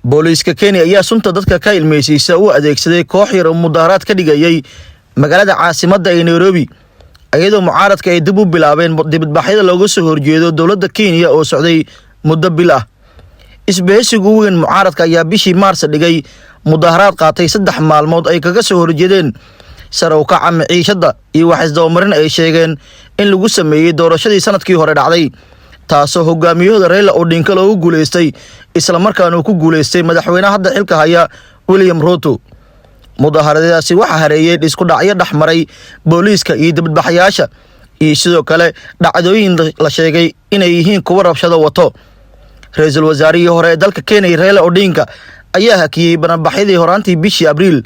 booliiska Kenya ayaa sunta dadka ka ilmeysiisa u adeegsaday koox yar oo mudaharaad ka dhigayay magaalada caasimadda ee Nairobi ayadoo mucaaradka ay dib u bilaabeen dibadbaxyada looga soo horjeedo dawladda Kenya oo socday muddo bil ah. Isbahaysiga weyn mucaaradka ayaa bishii Maars dhigay mudaharaad qaatay 3 maalmood ay kaga soo horjeedeen sare u kaca maciishada iyo wax isdabamarin ay sheegeen in lagu sameeyay doorashadii sanadkii hore dhacday taasoo hogaamiyahooda Raila Odinga loogu guuleystay isla markaana uu ku guuleystay madaxweynaha hadda xilka haya William Ruto. Mudaharadaasi waxa hareeyay isku dhacyo dhaxmaray booliiska iyo dibadbaxayaasha iyo sidoo kale dhacdooyin la sheegay inay yihiin kuwa rabshado wato. Ra'iisul Wasaarihii hore ee dalka Kenya Raila Odinga ayaa hakiyay bannaanbaxyadii horaantii bishii Abriil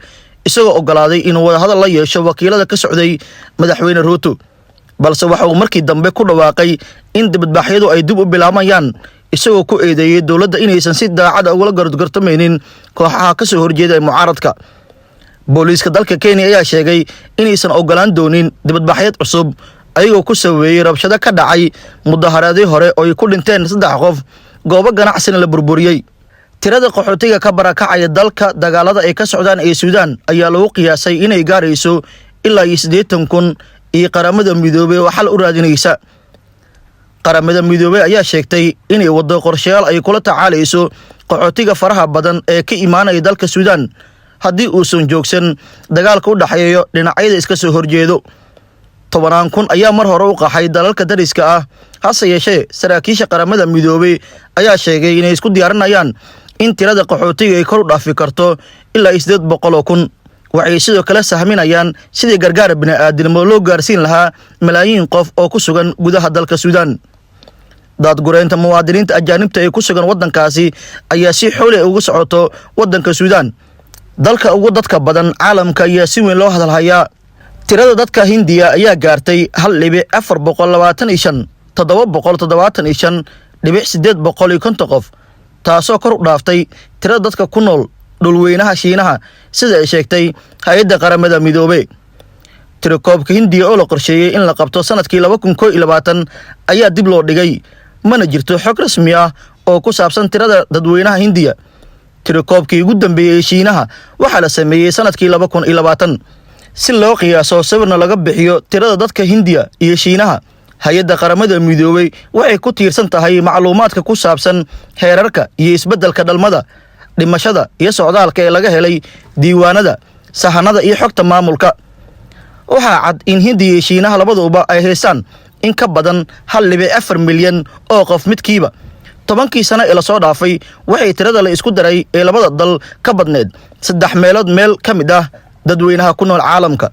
isagoo ogolaaday inuu wada hadal la yeesho wakiilada ka socday madaxweyne Ruto. balse waxa uu markii dambe ku dhawaaqay in dibadbaxyadu ay dib u bilaabayaan isagoo ku eedeeyay dawladda inaysan si daacad ah uga gargartameynin kooxaha ka soo horjeeda mucaaradka. Booliiska dalka Kenya ayaa sheegay inaysan ogolaan doonin dibadbaxyad cusub ayagoo ku saweeyay rabshado ka dhacay mudaharaadii hore oo ay ku dhinteen 3 qof goobo ganacsiga la burburiyay. Tirada qaxootiga ka barakacaya dalka dagaalada ay ka socdaan ee Suudaan ayaa lagu qiyaasay inay gaarayso ilaa 80,000 iyo qaramada midoobay oo xal u raadinaysa. Qaramada midoobay ayaa sheegtay inay wado qorshayaal ay kula tacaalayso qaxootiga faraha badan ee ka imaanaya dalka Suudaan haddii uu soo joogsan dagaalka u dhaxeeyo dhinacyada iska soo horjeedo. 10,000 ayaa mar hore u qaxay dalalka dariska ah hase yeeshee saraakiisha qaramada midoobay ayaa sheegay inay isku diyaarinayaan in tirada qaxootiga ay kor u dhaafi karto ilaa 800,000. waxay sidoo kale sahminayaan sidii gargaar bini'aadanimo loo gaarsiin lahaa malaayiin qof oo ku sugan gudaha dalka Suudaan. Daadgureynta muwaadiniinta ajaanibta ee ku sugan wadankaasi ayaa si xoolo ugu socoto wadanka Suudaan. Dalka ugu dadka badan caalamka ayaa si weyn loo hadalhayaa. Tirada dadka Hindiya ayaa gaartay 1,425 775,850 qof taasoo kor u dhaaftay tirada dadka ku nool dhulweynaha Shiinaha sida ay sheegtay hay'adda qaramada midoobay. Tirakoobka Hindiya oo la qorsheeyay in la qabto sanadkii 2021 ayaa dib loo dhigay mana jirto xog rasmi ah oo ku saabsan tirada dadweynaha Hindiya. Tirakoobkii ugu dambeeyay Shiinaha waxa la sameeyay sanadkii 2020 si loo qiyaaso sawirna laga bixiyo tirada dadka Hindiya iyo Shiinaha. Hay'adda qaramada midoobay waxay ku tiirsan tahay macluumaadka ku saabsan heerarka iyo isbeddelka dhalmada, dhimashada iyo socdaalka ee laga helay diiwaanada, sahanada iyo xogta maamulka. Waxaa cad in Hindiya iyo Shiinaha labaduba ay haystaan in ka badan 1.4 milyan oo qof midkiiba. 10kii sano ee la soo dhaafay waxay tirada la isku daray ee labada dal ka badneed 3 meelood meel ka mid ah dadweynaha ku nool caalamka.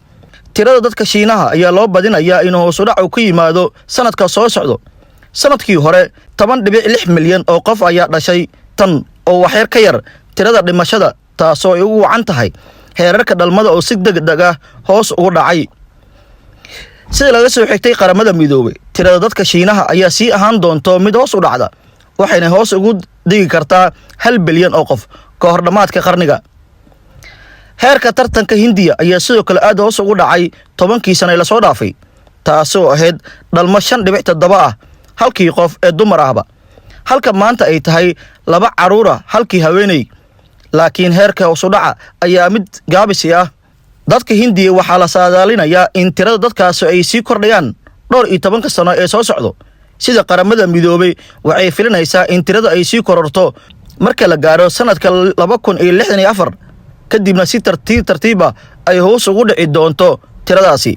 Tirada dadka Shiinaha ayaa loo badinayaa in hoos u dhac ku yimaado sanadka soo socdo. Sanadkii hore 10.6 milyan oo qof ayaa dhashay tan oo wax yar ka yar tirada dhimashada taasoo ay ugu wacan tahay heerarka dhalmada oo si degdeg ah hoos ugu dhacay. Sida laga soo xigtay qaramada midoobay, tirada dadka Shiinaha ayaa sii ahaan doonto mid hoos u dhacda waxayna hoos ugu dhigi kartaa 1 bilyan oo qof ka hor dhamaadka qarniga. Heerka tartanka Hindiya ayaa sidoo kale aad hoos ugu dhacay 10kii sano ee la soo dhaafay taasoo ahayd dhalmo 5.7 ah halkii qof ee dumar ahba. halka maanta ay tahay 2 caruur halkii haweeney. laakiin heerka hoos u dhaca ayaa mid gaabisi ah. Dadka Hindiya waxaa la saadaalinayaa in tirada dadkaas ay sii kordhayaan dhowr iyo 10 sano ee soo socdo. Sida qaramada midoobay waxay filanaysaa in tirada ay sii kororto marka la gaaro sanadka 2064 kadibna si tartiib ah ay hoos ugu dhici doonto tiradaasi.